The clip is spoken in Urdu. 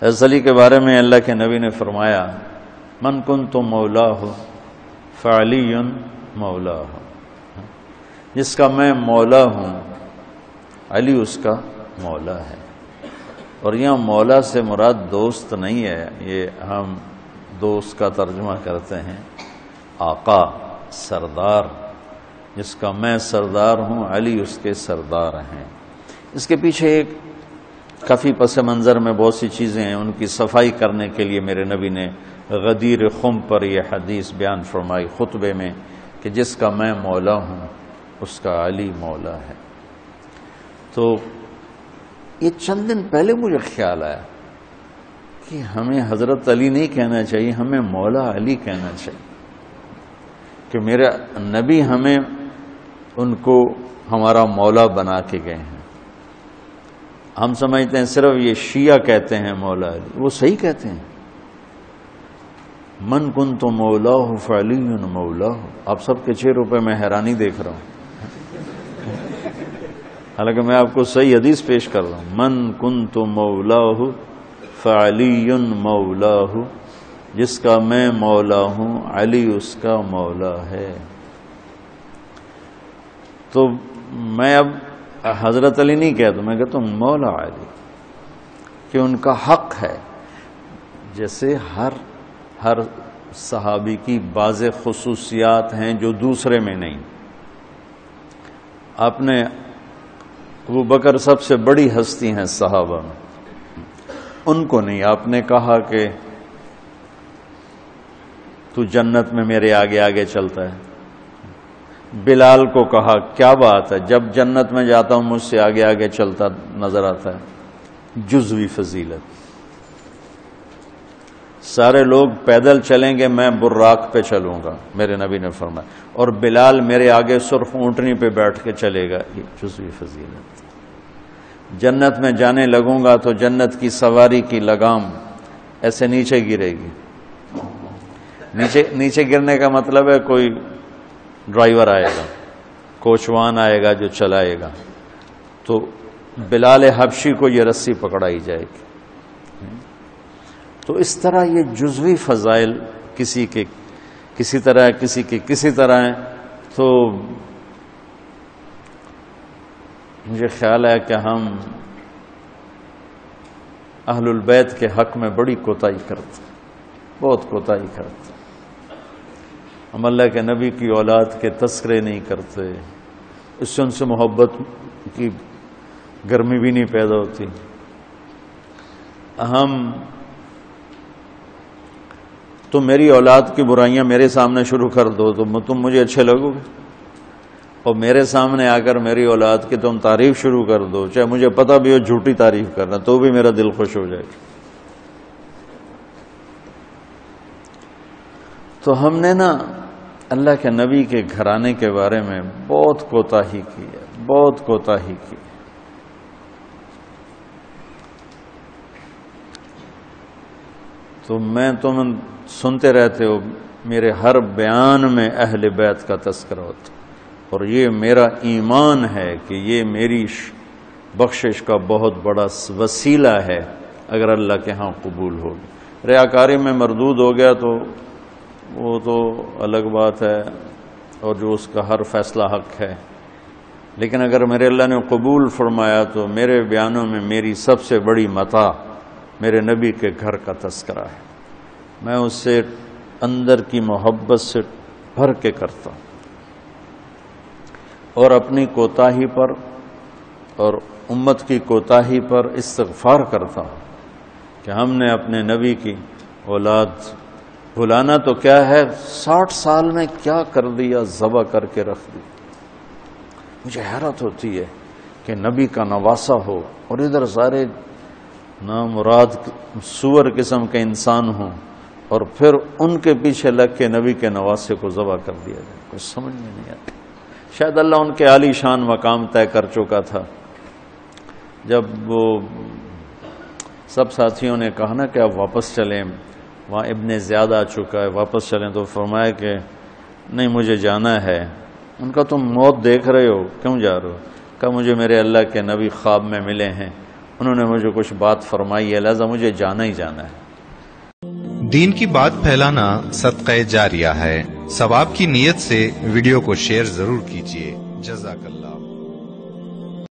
حضرت علی کے بارے میں اللہ کے نبی نے فرمایا من کنت مولاہ فعلی مولاہ، جس کا میں مولا ہوں علی اس کا مولا ہے۔ اور یہاں مولا سے مراد دوست نہیں ہے، یہ ہم دوست کا ترجمہ کرتے ہیں آقا، سردار، جس کا میں سردار ہوں علی اس کے سردار ہیں۔ اس کے پیچھے ایک کافی پس منظر میں بہت سی چیزیں ہیں، ان کی صفائی کرنے کے لیے میرے نبی نے غدیر خم پر یہ حدیث بیان فرمائی خطبے میں کہ جس کا میں مولا ہوں اس کا علی مولا ہے۔ تو یہ چند دن پہلے مجھے خیال آیا کہ ہمیں حضرت علی نہیں کہنا چاہیے، ہمیں مولا علی کہنا چاہیے، کہ میرے نبی ہمیں ان کو ہمارا مولا بنا کے گئے ہیں۔ ہم سمجھتے ہیں صرف یہ شیعہ کہتے ہیں مولا علی، وہ صحیح کہتے ہیں، من کنت مولاہ فعلی مولاہ۔ آپ سب کے چہروں پہ میں حیرانی دیکھ رہا ہوں، حالانکہ میں آپ کو صحیح حدیث پیش کر رہا ہوں، من کنت مولاہ فعلی مولاہ، جس کا میں مولا ہوں علی اس کا مولا ہے۔ تو میں اب حضرت علی نہیں کہتا، میں کہتا ہوں مولا علی، کہ ان کا حق ہے۔ جیسے ہر صحابی کی بعض خصوصیات ہیں جو دوسرے میں نہیں۔ آپ نے ابو بکر سب سے بڑی ہستی ہیں صحابہ میں، ان کو نہیں، آپ نے کہا کہ تو جنت میں میرے آگے آگے چلتا ہے۔ بلال کو کہا کیا بات ہے، جب جنت میں جاتا ہوں مجھ سے آگے آگے چلتا نظر آتا ہے۔ جزوی فضیلت، سارے لوگ پیدل چلیں گے میں براق پہ چلوں گا، میرے نبی نے فرمایا، اور بلال میرے آگے سرخ اونٹنی پہ بیٹھ کے چلے گا، یہ جزوی فضیلت۔ جنت میں جانے لگوں گا تو جنت کی سواری کی لگام ایسے نیچے گرے گی۔ نیچے گرنے کا مطلب ہے کوئی ڈرائیور آئے گا، کوچوان آئے گا جو چلائے گا، تو بلال حبشی کو یہ رسی پکڑائی جائے گی۔ تو اس طرح یہ جزوی فضائل کسی کے کسی طرح، کسی کے کسی طرح ہیں۔ تو مجھے خیال ہے کہ ہم اہل البیت کے حق میں بڑی کوتاہی کرتے ہیں، بہت کوتاہی کرتے ہیں۔ ہم اللہ کے نبی کی اولاد کے تذکرے نہیں کرتے، اس سے ان سے محبت کی گرمی بھی نہیں پیدا ہوتی۔ تم میری اولاد کی برائیاں میرے سامنے شروع کر دو تو تم مجھے اچھے لگو گے، اور میرے سامنے آ کر میری اولاد کی تم تعریف شروع کر دو، چاہے مجھے پتہ بھی ہو جھوٹی تعریف کرنا، تو بھی میرا دل خوش ہو جائے گا۔ تو ہم نے نا اللہ کے نبی کے گھرانے کے بارے میں بہت کوتاہی کی ہے، بہت کوتاہی کی۔ تو تم سنتے رہتے ہو، میرے ہر بیان میں اہل بیت کا تذکرہ ہوتا، اور یہ میرا ایمان ہے کہ یہ میری بخشش کا بہت بڑا وسیلہ ہے اگر اللہ کے ہاں قبول ہوگی۔ ریاکاری میں مردود ہو گیا تو وہ تو الگ بات ہے، اور جو اس کا ہر فیصلہ حق ہے، لیکن اگر میرے اللہ نے قبول فرمایا تو میرے بیانوں میں میری سب سے بڑی متاع میرے نبی کے گھر کا تذکرہ ہے۔ میں اس سے اندر کی محبت سے بھر کے کرتا ہوں، اور اپنی کوتاہی پر اور امت کی کوتاہی پر استغفار کرتا ہوں کہ ہم نے اپنے نبی کی اولاد بھلانا تو کیا ہے، 60 سال میں کیا کر دیا، ذبح کر کے رکھ دی۔ مجھے حیرت ہوتی ہے کہ نبی کا نواسہ ہو اور ادھر سارے نامراد سور قسم کے انسان ہوں، اور پھر ان کے پیچھے لگ کے نبی کے نواسے کو ذبح کر دیا جائے، کچھ سمجھ میں نہیں آتی۔ شاید اللہ ان کے عالی شان مقام طے کر چکا تھا۔ جب وہ سب ساتھیوں نے کہا نا کہ اب واپس چلیں، وہاں ابن زیاد آ چکا ہے، واپس چلیں، تو فرمایا کہ نہیں مجھے جانا ہے۔ ان کا تم موت دیکھ رہے ہو، کیوں جا رہے ہو؟ کہا مجھے میرے اللہ کے نبی خواب میں ملے ہیں انہوں نے مجھے کچھ بات فرمائی ہے، لہذا مجھے جانا ہی جانا ہے۔ دین کی بات پھیلانا صدقہ جاریہ ہے۔ ثواب کی نیت سے ویڈیو کو شیئر ضرور کیجیے۔ جزاک اللہ۔